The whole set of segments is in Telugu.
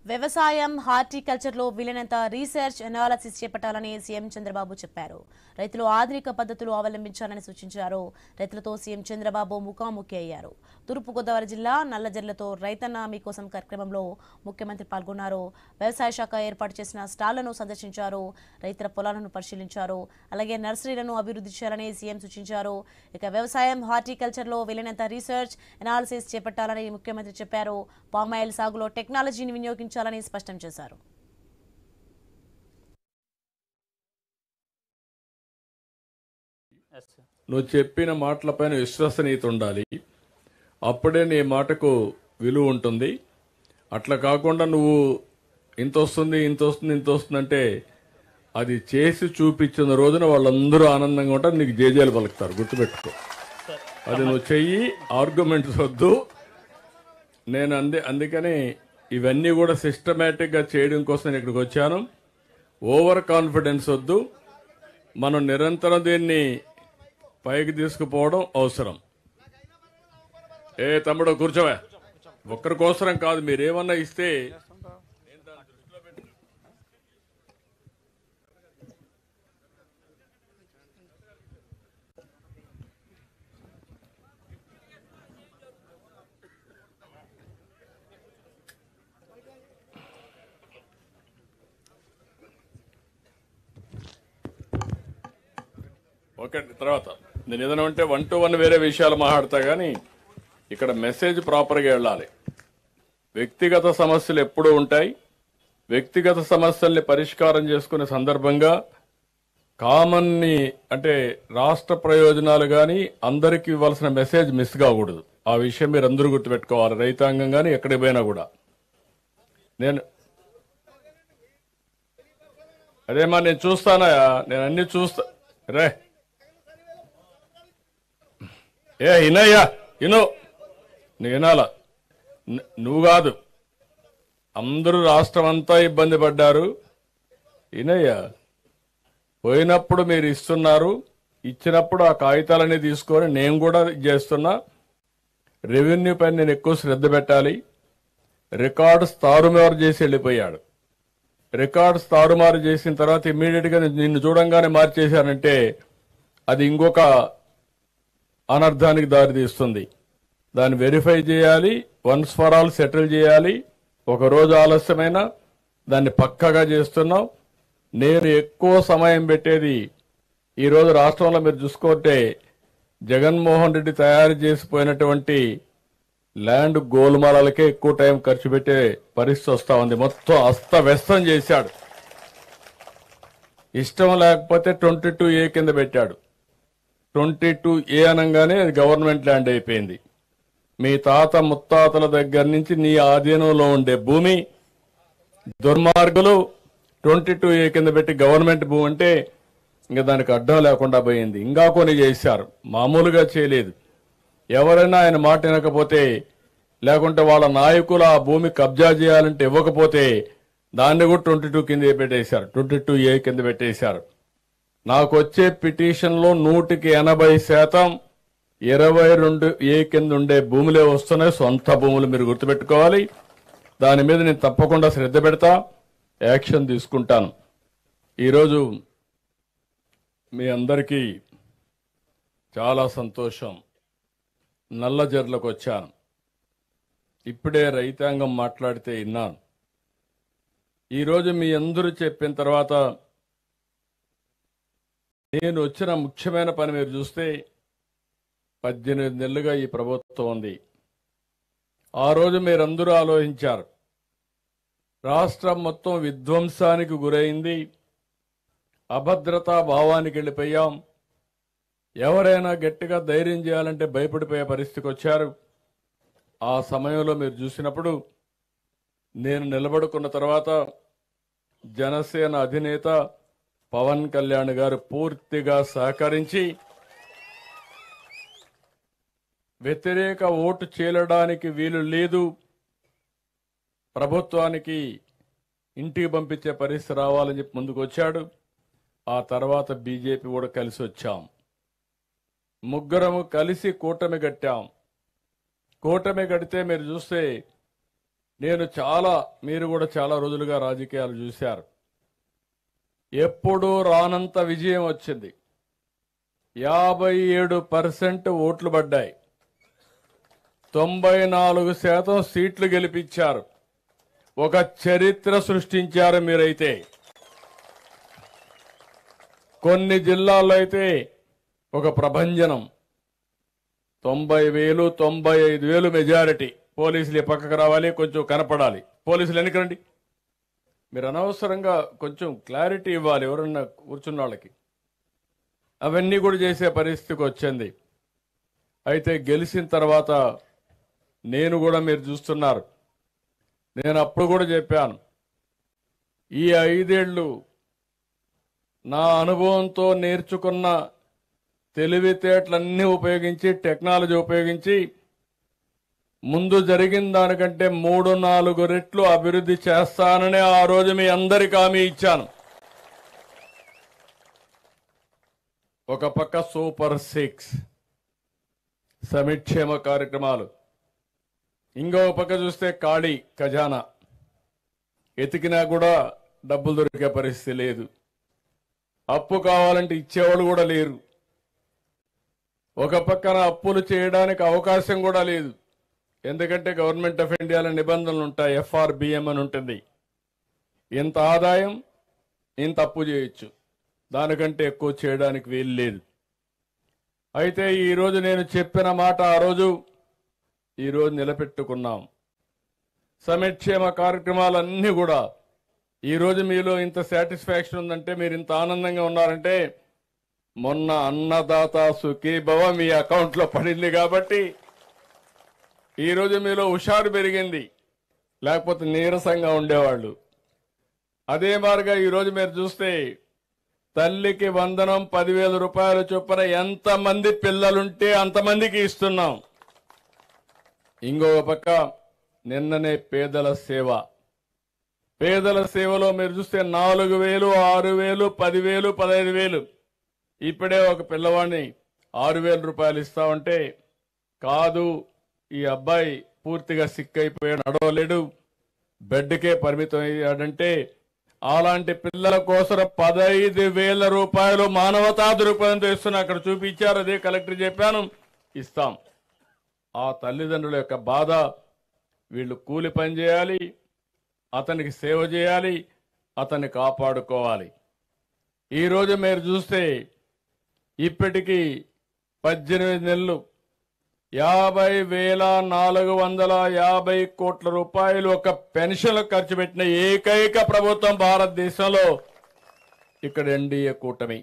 వ్యవసాయం హార్టికల్చర్లో వీలైనంత రీసెర్చ్ అనాలిసిస్ చేపట్టాలని సీఎం చంద్రబాబు చెప్పారు. రైతులు ఆధునిక పద్ధతులు అవలంబించాలని సూచించారు. రైతులతో సీఎం చంద్రబాబు ముఖాముఖి అయ్యారు. తూర్పుగోదావరి జిల్లా నల్లజర్లతో రైతన్న మీకోసం కార్యక్రమంలో ముఖ్యమంత్రి పాల్గొన్నారు. వ్యవసాయ శాఖ ఏర్పాటు చేసిన స్టాళ్లను సందర్శించారు. రైతుల పొలాలను పరిశీలించారు. అలాగే నర్సరీలను అభివృద్ధి చేయాలని సీఎం సూచించారు. ఇక వ్యవసాయం హార్టికల్చర్లో వీలైనంత రీసెర్చ్ అనాలిసిస్ చేపట్టాలని ముఖ్యమంత్రి చెప్పారు. పామాయిల్ సాగులో టెక్నాలజీని వినియోగించాలని స్పష్టం చేశారు. నువ్వు చెప్పిన మాటలపైన విశ్వసనీయత ఉండాలి. అప్పుడే నీ మాటకు విలువ ఉంటుంది. అట్లా కాకుండా నువ్వు ఇంత వస్తుంది అంటే అది చేసి చూపించిన రోజున వాళ్ళందరూ ఆనందంగా ఉంటారు, నీకు జేజేలు పలుకుతారు. గుర్తుపెట్టుకో, అది నువ్వు చెయ్యి. ఆర్గ్యుమెంట్స్ వద్దు. నేను అందుకని ఇవన్నీ కూడా సిస్టమేటిక్గా చేయడం కోసం నేను ఇక్కడికి వచ్చాను. ఓవర్ కాన్ఫిడెన్స్ వద్దు. మనం నిరంతరం దీన్ని పైకి తీసుకుపోవడం అవసరం. తమ్ముడు కూర్చోవా, ఒక్కరి కోసరం కాదు, మీరేమన్నా ఇస్తే ఓకే. తర్వాత నేను ఏదైనా ఉంటే 1 to 1 వేరే విషయాలు మాట్లాడతా, కానీ ఇక్కడ మెసేజ్ ప్రాపర్గా వెళ్ళాలి. వ్యక్తిగత సమస్యలు ఎప్పుడూ ఉంటాయి. వ్యక్తిగత సమస్యల్ని పరిష్కారం చేసుకునే సందర్భంగా కామన్ని అంటే రాష్ట్ర ప్రయోజనాలు కానీ అందరికీ ఇవ్వాల్సిన మెసేజ్ మిస్ కాకూడదు. ఆ విషయం మీరు అందరూ గుర్తుపెట్టుకోవాలి. రైతాంగం కానీ ఎక్కడికి పోయినా కూడా అదేమా నేను చూస్తానా, నేను అన్ని చూస్తా. రే ఇనయ్యా, ఇను, నువ్వు వినాల. నువ్వు కాదు, అందరూ రాష్ట్రం అంతా ఇబ్బంది పడ్డారు. ఇనయ్యా, పోయినప్పుడు మీరు ఇస్తున్నారు, ఇచ్చినప్పుడు ఆ కాగితాలన్నీ తీసుకొని నేను కూడా చేస్తున్నా. రెవెన్యూ పైన నేను ఎక్కువ శ్రద్ధ పెట్టాలి. రికార్డ్స్ తారుమారు చేసి వెళ్ళిపోయాడు. రికార్డ్స్ తారుమారు చేసిన తర్వాత ఇమ్మీడియట్గా నిన్ను చూడంగానే మార్చేశానంటే అది ఇంకొక అనర్థానికి దారితీస్తుంది. దాన్ని వెరిఫై చేయాలి, వన్స్ ఫర్ ఆల్ సెటిల్ చేయాలి. ఒక రోజు ఆలస్యమైనా దాన్ని పక్కగా చేస్తున్నాం. నేను ఎక్కువ సమయం పెట్టేది ఈరోజు రాష్ట్రంలో మీరు చూసుకుంటే జగన్మోహన్ రెడ్డి తయారు చేసిపోయినటువంటి ల్యాండ్ గోల్మాలకే ఎక్కువ టైం ఖర్చు పెట్టే పరిస్థితి వస్తా ఉంది. మొత్తం అస్తవ్యస్తం చేశాడు. ఇష్టం లేకపోతే 22A కింద పెట్టాడు. 22A అనగానే అది గవర్నమెంట్ ల్యాండ్ అయిపోయింది. మీ తాత ముత్తాతల దగ్గర నుంచి నీ ఆధీనంలో ఉండే భూమి దుర్మార్గులు 22A కింద పెట్టి గవర్నమెంట్ భూమి అంటే ఇంకా దానికి అడ్డం లేకుండా పోయింది. ఇంకా కొన్ని చేశారు, మామూలుగా చేయలేదు. ఎవరైనా ఆయన మాట వినకపోతే, లేకుంటే వాళ్ళ నాయకులు ఆ భూమి కబ్జా చేయాలంటే ఇవ్వకపోతే దాన్ని కూడా 22 కింద పెట్టేశారు, 22A కింద పెట్టేశారు. నాకు వచ్చే పిటిషన్లో 100% 22A కింద ఉండే భూములే వస్తున్నాయి, సొంత భూములు. మీరు గుర్తుపెట్టుకోవాలి. దాని మీద నేను తప్పకుండా శ్రద్ధ పెడతా, యాక్షన్ తీసుకుంటాను. ఈరోజు మీ అందరికీ చాలా సంతోషం. నల్లజర్లకు వచ్చాను. ఇప్పుడే రైతాంగం మాట్లాడితే విన్నాను. ఈరోజు మీ అందరూ చెప్పిన తర్వాత నేను వచ్చిన ముఖ్యమైన పని మీరు చూస్తే 18 నెలలుగా ఈ ప్రభుత్వం ఉంది. ఆ రోజు మీరందరూ ఆలోచించారు. రాష్ట్రం మొత్తం విధ్వంసానికి గురైంది. అభద్రతా భావానికి వెళ్ళిపోయాం. ఎవరైనా గట్టిగా ధైర్యం చేయాలంటే భయపడిపోయే పరిస్థితికి వచ్చారు. ఆ సమయంలో మీరు చూసినప్పుడు నేను నిలబడుకున్న తర్వాత జనసేన అధినేత పవన్ కళ్యాణ్ గారు పూర్తిగా సహకరించి వ్యతిరేక ఓటు చీలడానికి వీలు లేదు, ప్రభుత్వానికి ఇంటికి పంపించే పరిస్థితి రావాలని చెప్పి ముందుకు వచ్చాడు. ఆ తర్వాత బీజేపీ కూడా కలిసి వచ్చాం. ముగ్గురము కలిసి కూటమి కట్టాం. కూటమి కడితే మీరు చూస్తే మీరు కూడా చాలా రోజులుగా రాజకీయాలు చూశారు. ఎప్పుడూ రానంత విజయం వచ్చింది. 57% ఓట్లు పడ్డాయి. 94% సీట్లు గెలిపించారు. ఒక చరిత్ర సృష్టించారు మీరైతే. కొన్ని జిల్లాల్లో అయితే ఒక ప్రభంజనం. 90,000, 95,000 మెజారిటీ. పోలీసులు పక్కకు రావాలి, కొంచెం కనపడాలి. పోలీసులు ఎన్నికరండి. మీరు అనవసరంగా కొంచెం క్లారిటీ ఇవ్వాలి ఎవరన్నా కూర్చున్న వాళ్ళకి. అవన్నీ కూడా చేసే పరిస్థితికి వచ్చింది. అయితే గెలిచిన తర్వాత నేను కూడా మీరు చూస్తున్నారు. నేను అప్పుడు కూడా చెప్పాను, ఈ 5 ఏళ్ళు నా అనుభవంతో నేర్చుకున్న తెలివితేటలన్నీ ఉపయోగించి, టెక్నాలజీ ఉపయోగించి ముందు జరిగిన దానికంటే 3-4 రెట్లు అభివృద్ధి చేస్తానని ఆ రోజు మీ అందరికీ హామీ ఇచ్చాను. ఒక పక్క సూపర్ 6 సంక్షేమ కార్యక్రమాలు, ఇంకో పక్క చూస్తే ఖాళీ ఖజానా. ఎతికినా కూడా డబ్బులు దొరికే పరిస్థితి లేదు. అప్పు కావాలంటే ఇచ్చేవాళ్ళు కూడా లేరు. ఒక పక్కన అప్పులు చేయడానికి అవకాశం కూడా లేదు. ఎందుకంటే గవర్నమెంట్ ఆఫ్ ఇండియాలో నిబంధనలు ఉంటాయి. FRBM అని ఉంటుంది. ఇంత ఆదాయం ఇంత అప్పు చేయొచ్చు, దానికంటే ఎక్కువ చేయడానికి వీలు లేదు. అయితే ఈరోజు నేను చెప్పిన మాట ఆ రోజు ఈరోజు నిలబెట్టుకున్నాం. సంక్షేమ కార్యక్రమాలన్నీ కూడా ఈరోజు మీలో ఇంత సాటిస్ఫాక్షన్ ఉందంటే, మీరు ఇంత ఆనందంగా ఉన్నారంటే మొన్న అన్నదాత సుఖీభవ మీ అకౌంట్లో పడింది కాబట్టి ఈరోజు మీలో హుషారు పెరిగింది. లేకపోతే నీరసంగా ఉండేవాళ్ళు. అదే మాదిరిగా ఈరోజు మీరు చూస్తే తల్లికి వందనం 10,000 రూపాయలు చొప్పున ఎంతమంది పిల్లలుంటే అంతమందికి ఇస్తున్నాం. ఇంకొక పక్క నిన్ననే పేదల సేవ. పేదల సేవలో మీరు చూస్తే 4,000, 6,000, 10,000, 15,000. ఇప్పుడే ఒక పిల్లవాడిని 6,000 రూపాయలు ఇస్తామంటే, కాదు ఈ అబ్బాయి పూర్తిగా సిక్ అయిపోయాడు, నడవలేడు, బెడ్కే పరిమితం అయ్యాడంటే అలాంటి పిల్లల కోసం 15,000 రూపాయలు మానవతా దృక్పథంతో ఇస్తున్నా. అక్కడ చూపించారు, అదే కలెక్టర్ చెప్పాను, ఇస్తాం. ఆ తల్లిదండ్రుల యొక్క బాధ, వీళ్ళు కూలి పని చేయాలి, అతనికి సేవ చేయాలి, అతన్ని కాపాడుకోవాలి. ఈరోజు మీరు చూస్తే ఇప్పటికీ 18 నెలలు 50,450 కోట్ల రూపాయలు ఒక పెన్షన్ ఖర్చు పెట్టిన ఏకైక ప్రభుత్వం భారతదేశంలో ఇక్కడ ఎన్డీఏ కూటమి.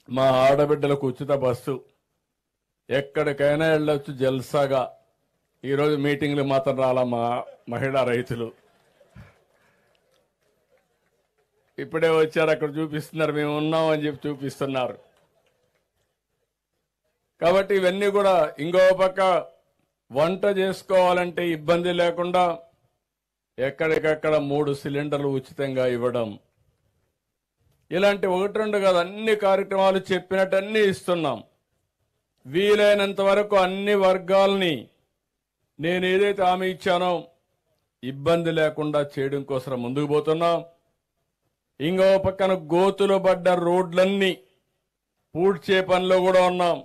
మా ఆడబిడ్డలకు ఉచిత బస్సు, ఎక్కడికైనా వెళ్ళొచ్చు జల్సాగా. ఈరోజు మీటింగ్లు మాత్రం రాలా మా మహిళా రైతులు. ఇప్పుడే వచ్చారు, అక్కడ చూపిస్తున్నారు, మేము ఉన్నామని చెప్పి చూపిస్తున్నారు. కాబట్టి ఇవన్నీ కూడా. ఇంకో పక్క వంట చేసుకోవాలంటే ఇబ్బంది లేకుండా ఎక్కడికక్కడ 3 సిలిండర్లు ఉచితంగా ఇవ్వడం. ఇలాంటి 1-2 కాదు, అన్ని కార్యక్రమాలు చెప్పినట్టు అన్ని ఇస్తున్నాం. వీలైనంత వరకు అన్ని వర్గాల్ని నేను ఏదైతే హామీ ఇచ్చానో ఇబ్బంది లేకుండా చేయడం కోసం ముందుకు పోతున్నాం. ఇంకో పక్కన గోతులు పడ్డ రోడ్లన్నీ పూడ్చే పనిలో కూడా ఉన్నాం.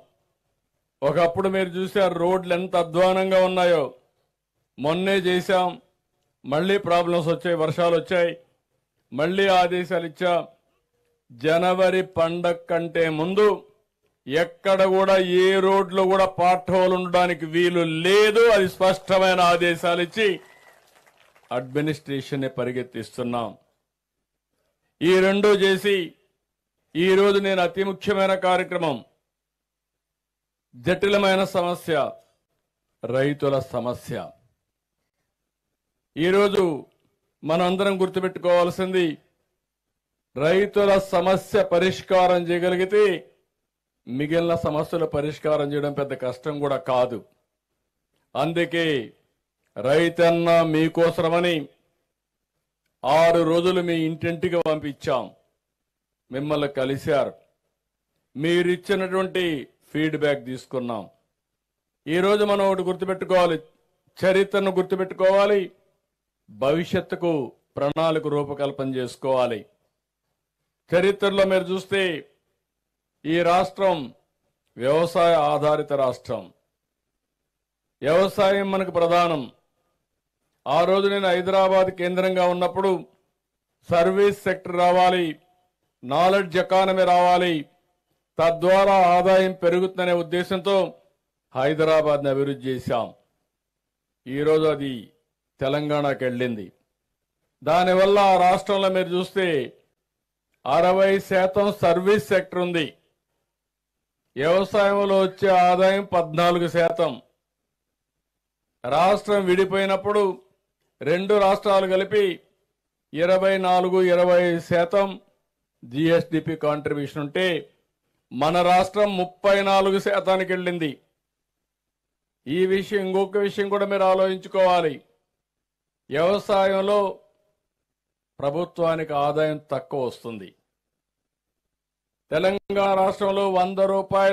ఒకప్పుడు మీరు చూశారు రోడ్లు ఎంత అధ్వానంగా ఉన్నాయో. మొన్నే చేశాం, మళ్ళీ ప్రాబ్లమ్స్ వచ్చాయి, వర్షాలు వచ్చాయి, మళ్ళీ ఆదేశాలు ఇచ్చాం. జనవరి పండగ కంటే ముందు ఎక్కడ కూడా ఏ రోడ్లు కూడా పార్ట్ హోల్ ఉండడానికి వీలు లేదు. అది స్పష్టమైన ఆదేశాలు ఇచ్చి అడ్మినిస్ట్రేషన్ పరిగెత్తిస్తున్నాం. ఈ రెండు చేసి ఈరోజు నేను అతి ముఖ్యమైన కార్యక్రమం, జటిలమైన సమస్య, రైతుల సమస్య. ఈరోజు మనందరం గుర్తుపెట్టుకోవాల్సింది, రైతుల సమస్య పరిష్కారం చేయగలిగితే మిగిలిన సమస్యల పరిష్కారం చేయడం పెద్ద కష్టం కూడా కాదు. అందుకే రైతన్న మీకోసమని 6 రోజులు మీ ఇంటింటికి పంపించాం. మిమ్మల్ని కలిశారు, మీరిచ్చినటువంటి ఫీడ్బ్యాక్ తీసుకున్నాం. ఈరోజు మనం ఒకటి గుర్తుపెట్టుకోవాలి, చరిత్రను గుర్తుపెట్టుకోవాలి, భవిష్యత్తుకు ప్రణాళిక రూపకల్పన చేసుకోవాలి. చరిత్రలో మీరు చూస్తే ఈ రాష్ట్రం వ్యవసాయ ఆధారిత రాష్ట్రం. వ్యవసాయం మనకు ప్రధానం. ఆ రోజు నేను హైదరాబాద్ కేంద్రంగా ఉన్నప్పుడు సర్వీస్ సెక్టర్ రావాలి, నాలెడ్జ్ ఎకానమీ రావాలి, తద్వారా ఆదాయం పెరుగుతుందనే ఉద్దేశంతో హైదరాబాద్ని అభివృద్ధి చేశాం. ఈరోజు అది తెలంగాణకు వెళ్ళింది. దానివల్ల ఆ రాష్ట్రంలో మీరు చూస్తే 60% సర్వీస్ సెక్టర్ ఉంది. వ్యవసాయంలో వచ్చే ఆదాయం 14%. రాష్ట్రం విడిపోయినప్పుడు రెండు రాష్ట్రాలు కలిపి 24-25% జిఎస్డిపి కాంట్రిబ్యూషన్ ఉంటే మన రాష్ట్రం 34%కి వెళ్ళింది. ఈ విషయం, ఇంకొక విషయం కూడా మీరు ఆలోచించుకోవాలి. వ్యవసాయంలో ప్రభుత్వానికి ఆదాయం తక్కువ వస్తుంది. తెలంగాణ రాష్ట్రంలో 100 రూపాయలు